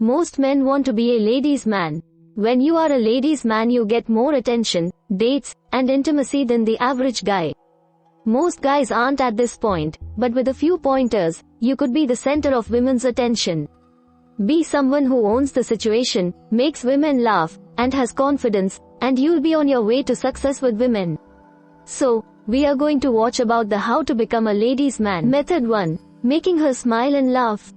Most men want to be a ladies' man. When you are a ladies' man, you get more attention, dates, and intimacy than the average guy. Most guys aren't at this point, but with a few pointers, you could be the center of women's attention. Be someone who owns the situation, makes women laugh, and has confidence, and you'll be on your way to success with women. So, we are going to watch about the how to become a ladies' man. Method 1. Making her smile and laugh.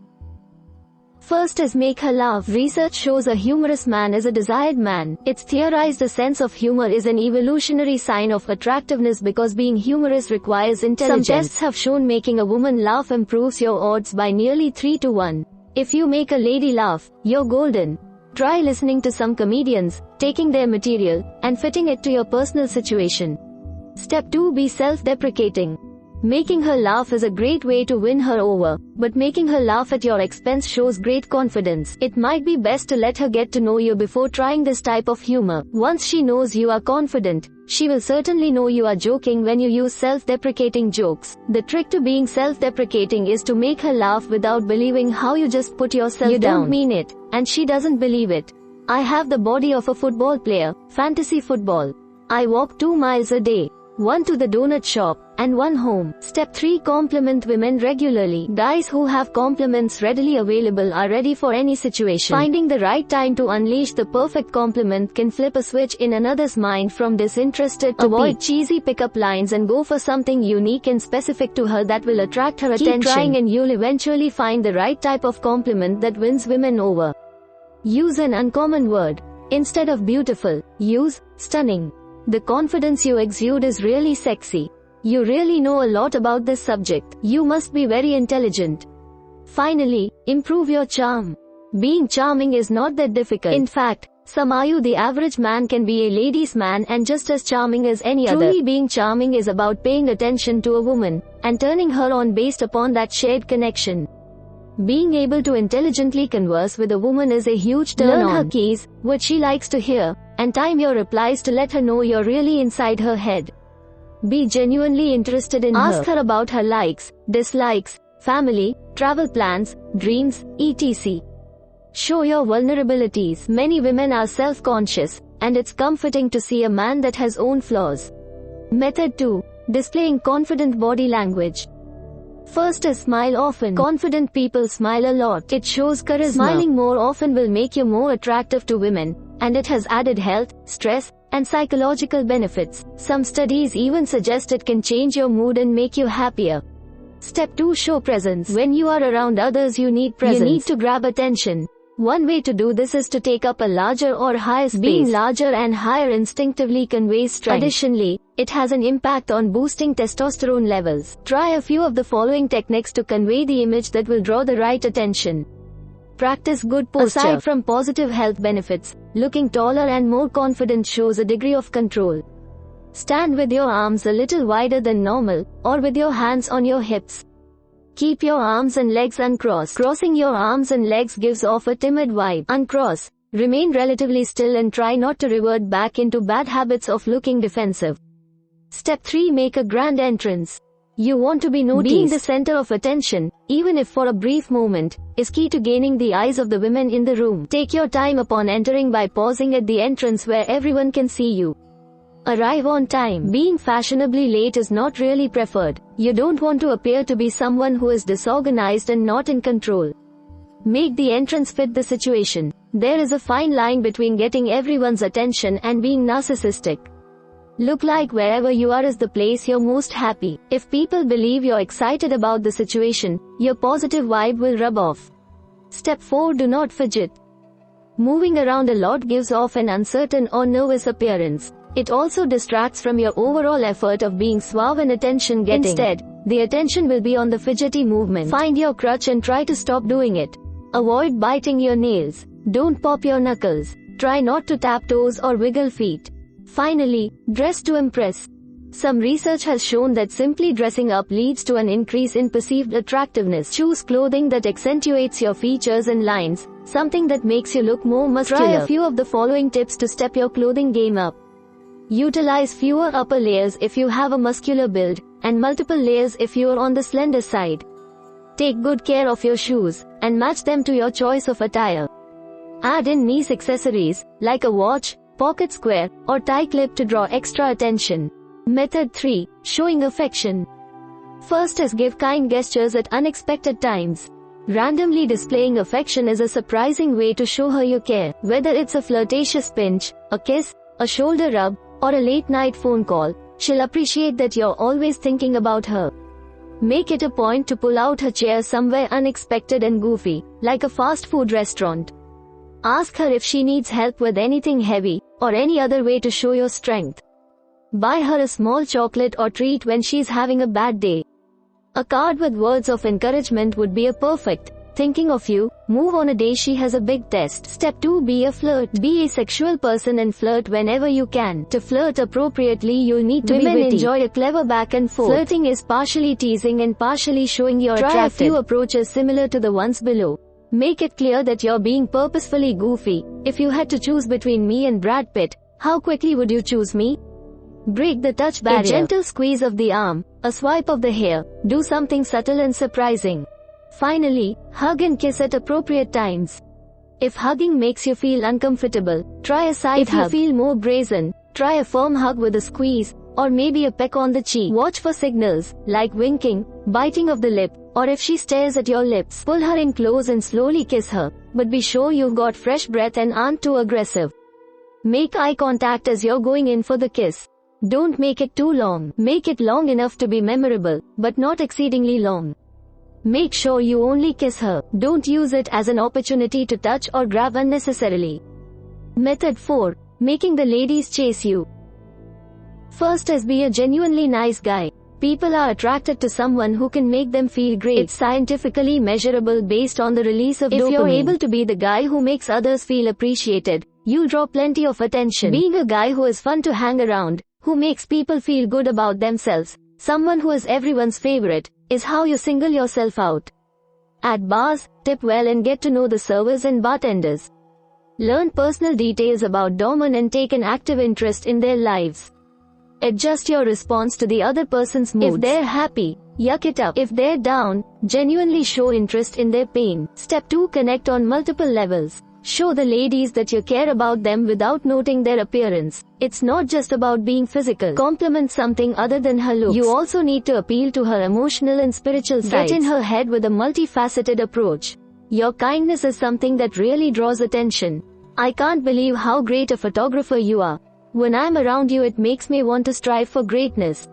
First is make her laugh. Research shows a humorous man is a desired man. It's theorized a sense of humor is an evolutionary sign of attractiveness because being humorous requires intelligence. Some tests have shown making a woman laugh improves your odds by nearly 3 to 1. If you make a lady laugh, you're golden. Try listening to some comedians, taking their material, and fitting it to your personal situation. Step 2. Be self-deprecating. Making her laugh is a great way to win her over, but making her laugh at your expense shows great confidence. It might be best to let her get to know you before trying this type of humor. Once she knows you are confident, she will certainly know you are joking when you use self-deprecating jokes. The trick to being self-deprecating is to make her laugh without believing how you just put yourself down. You don't mean it, and she doesn't believe it. I have the body of a football player, fantasy football. I walk 2 miles a day. 1 to the donut shop, and 1 home. Step 3. Compliment women regularly. Guys who have compliments readily available are ready for any situation. Finding the right time to unleash the perfect compliment can flip a switch in another's mind from disinterested to avoid cheesy pickup lines and go for something unique and specific to her that will attract her attention. Keep trying and you'll eventually find the right type of compliment that wins women over. Use an uncommon word. Instead of beautiful, use stunning. The confidence you exude is really sexy. You really know a lot about this subject. You must be very intelligent. Finally, improve your charm. Being charming is not that difficult. In fact, the average man can be a ladies' man and just as charming as any other. Truly being charming is about paying attention to a woman, and turning her on based upon that shared connection. Being able to intelligently converse with a woman is a huge turn on. Learn her keys, what she likes to hear, and time your replies to let her know you're really inside her head. Be genuinely interested in her. Ask her about her likes, dislikes, family, travel plans, dreams, etc. Show your vulnerabilities. Many women are self-conscious, and it's comforting to see a man that has own flaws. Method 2. Displaying confident body language. First is smile often. Confident people smile a lot. It shows charisma. Smiling more often will make you more attractive to women, and it has added health, stress, and psychological benefits. Some studies even suggest it can change your mood and make you happier. Step 2. Show presence. When you are around others, you need presence. You need to grab attention. One way to do this is to take up a larger or higher space. Being larger and higher instinctively conveys strength. Additionally, it has an impact on boosting testosterone levels. Try a few of the following techniques to convey the image that will draw the right attention. Practice good posture. Aside from positive health benefits, looking taller and more confident shows a degree of control. Stand with your arms a little wider than normal, or with your hands on your hips. Keep your arms and legs uncrossed. Crossing your arms and legs gives off a timid vibe. Uncross. Remain relatively still and try not to revert back into bad habits of looking defensive. Step 3. Make a grand entrance. You want to be noticed. Being the center of attention, even if for a brief moment, is key to gaining the eyes of the women in the room. Take your time upon entering by pausing at the entrance where everyone can see you. Arrive on time. Being fashionably late is not really preferred. You don't want to appear to be someone who is disorganized and not in control. Make the entrance fit the situation. There is a fine line between getting everyone's attention and being narcissistic. Look like wherever you are is the place you're most happy. If people believe you're excited about the situation, your positive vibe will rub off. Step 4. Do not fidget. Moving around a lot gives off an uncertain or nervous appearance. It also distracts from your overall effort of being suave and attention-getting. Instead, the attention will be on the fidgety movement. Find your crutch and try to stop doing it. Avoid biting your nails. Don't pop your knuckles. Try not to tap toes or wiggle feet. Finally, dress to impress. Some research has shown that simply dressing up leads to an increase in perceived attractiveness. Choose clothing that accentuates your features and lines, something that makes you look more muscular. Try a few of the following tips to step your clothing game up. Utilize fewer upper layers if you have a muscular build, and multiple layers if you are on the slender side. Take good care of your shoes, and match them to your choice of attire. Add in nice accessories, like a watch, pocket square, or tie clip to draw extra attention. Method 3. Showing affection. First is give kind gestures at unexpected times. Randomly displaying affection is a surprising way to show her you care. Whether it's a flirtatious pinch, a kiss, a shoulder rub, or a late-night phone call, she'll appreciate that you're always thinking about her. Make it a point to pull out her chair somewhere unexpected and goofy, like a fast food restaurant. Ask her if she needs help with anything heavy, or any other way to show your strength. Buy her a small chocolate or treat when she's having a bad day. A card with words of encouragement would be a perfect thinking of you move on a day she has a big test. Step 2. Be a flirt. Be a sexual person and flirt whenever you can. To flirt appropriately, you'll need to be witty. Women enjoy a clever back and forth. Flirting is partially teasing and partially showing you're attracted. Try a few approaches similar to the ones below. Make it clear that you're being purposefully goofy. If you had to choose between me and Brad Pitt, how quickly would you choose me? Break the touch barrier. A gentle squeeze of the arm, a swipe of the hair, do something subtle and surprising. Finally, hug and kiss at appropriate times. If hugging makes you feel uncomfortable, try a side hug. If you feel more brazen, try a firm hug with a squeeze, or maybe a peck on the cheek. Watch for signals, like winking, biting of the lip, or if she stares at your lips, pull her in close and slowly kiss her, but be sure you've got fresh breath and aren't too aggressive. Make eye contact as you're going in for the kiss. Don't make it too long. Make it long enough to be memorable, but not exceedingly long. Make sure you only kiss her. Don't use it as an opportunity to touch or grab unnecessarily. Method 4. Making the ladies chase you. First is be a genuinely nice guy. People are attracted to someone who can make them feel great. It's scientifically measurable based on the release of dopamine. If you're able to be the guy who makes others feel appreciated, you'll draw plenty of attention. Being a guy who is fun to hang around, who makes people feel good about themselves, someone who is everyone's favorite, is how you single yourself out. At bars, tip well and get to know the servers and bartenders. Learn personal details about doormen and take an active interest in their lives. Adjust your response to the other person's moods. If they're happy, yuck it up. If they're down, genuinely show interest in their pain. Step 2. Connect on multiple levels. Show the ladies that you care about them without noting their appearance. It's not just about being physical. Compliment something other than her looks. You also need to appeal to her emotional and spiritual sides. Get in her head with a multifaceted approach. Your kindness is something that really draws attention. I can't believe how great a photographer you are. When I'm around you, it makes me want to strive for greatness.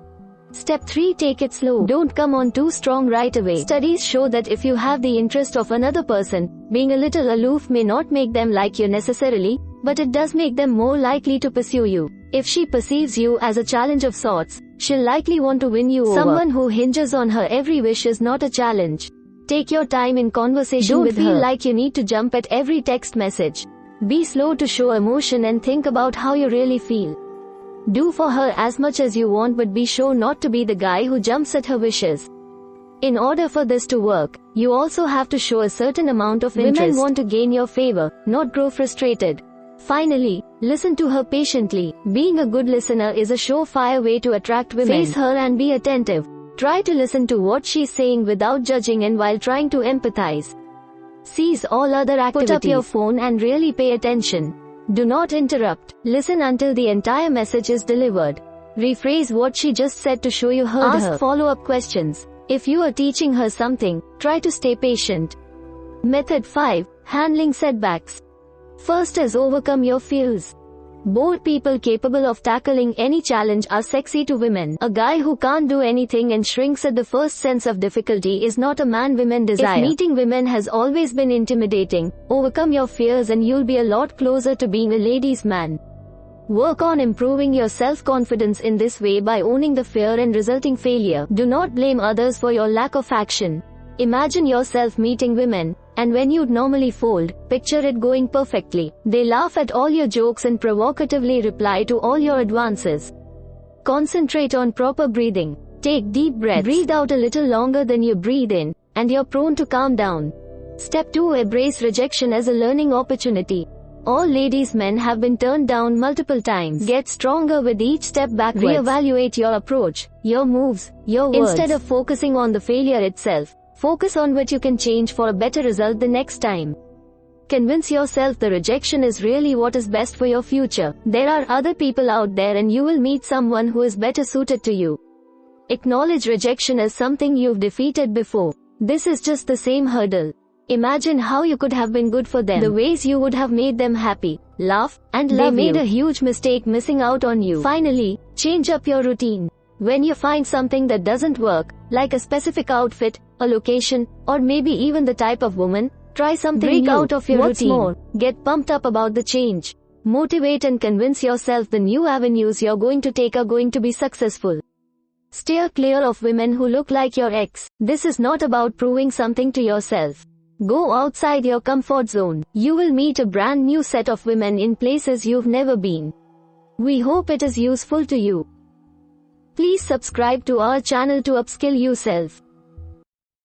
Step 3. Take it slow. Don't come on too strong right away. Studies show that if you have the interest of another person, being a little aloof may not make them like you necessarily, but it does make them more likely to pursue you. If she perceives you as a challenge of sorts, she'll likely want to win you over. Someone who hinges on her every wish is not a challenge. Take your time in conversation with her. Don't feel like you need to jump at every text message. Be slow to show emotion and think about how you really feel. Do for her as much as you want, but be sure not to be the guy who jumps at her wishes. In order for this to work, you also have to show a certain amount of interest. Women want to gain your favor, not grow frustrated. Finally, listen to her patiently. Being a good listener is a surefire way to attract women. Face her and be attentive. Try to listen to what she's saying without judging and while trying to empathize. Cease all other activities. Put up your phone and really pay attention. Do not interrupt. Listen until the entire message is delivered. Rephrase what she just said to show you heard her. Ask follow-up questions. If you are teaching her something, try to stay patient. Method 5. Handling setbacks. First is overcome your fears. Bold people capable of tackling any challenge are sexy to women. A guy who can't do anything and shrinks at the first sense of difficulty is not a man women desire. If meeting women has always been intimidating, overcome your fears and you'll be a lot closer to being a ladies' man. Work on improving your self-confidence in this way by owning the fear and resulting failure. Do not blame others for your lack of action. Imagine yourself meeting women, and when you'd normally fold, picture it going perfectly. They laugh at all your jokes and provocatively reply to all your advances. Concentrate on proper breathing. Take deep breaths. Breathe out a little longer than you breathe in, and you're prone to calm down. Step 2. Embrace rejection as a learning opportunity. All ladies' men have been turned down multiple times. Get stronger with each step backwards. Reevaluate your approach, your moves, your words. Instead of focusing on the failure itself, focus on what you can change for a better result the next time. Convince yourself the rejection is really what is best for your future. There are other people out there and you will meet someone who is better suited to you. Acknowledge rejection as something you've defeated before. This is just the same hurdle. Imagine how you could have been good for them, the ways you would have made them happy, laugh, and love you. They made a huge mistake missing out on you. Finally, change up your routine. When you find something that doesn't work, like a specific outfit, a location, or maybe even the type of woman, try something new. Break out of your routine. What's more, get pumped up about the change. Motivate and convince yourself the new avenues you're going to take are going to be successful. Steer clear of women who look like your ex. This is not about proving something to yourself. Go outside your comfort zone. You will meet a brand new set of women in places you've never been. We hope it is useful to you. Please subscribe to our channel to upskill yourself.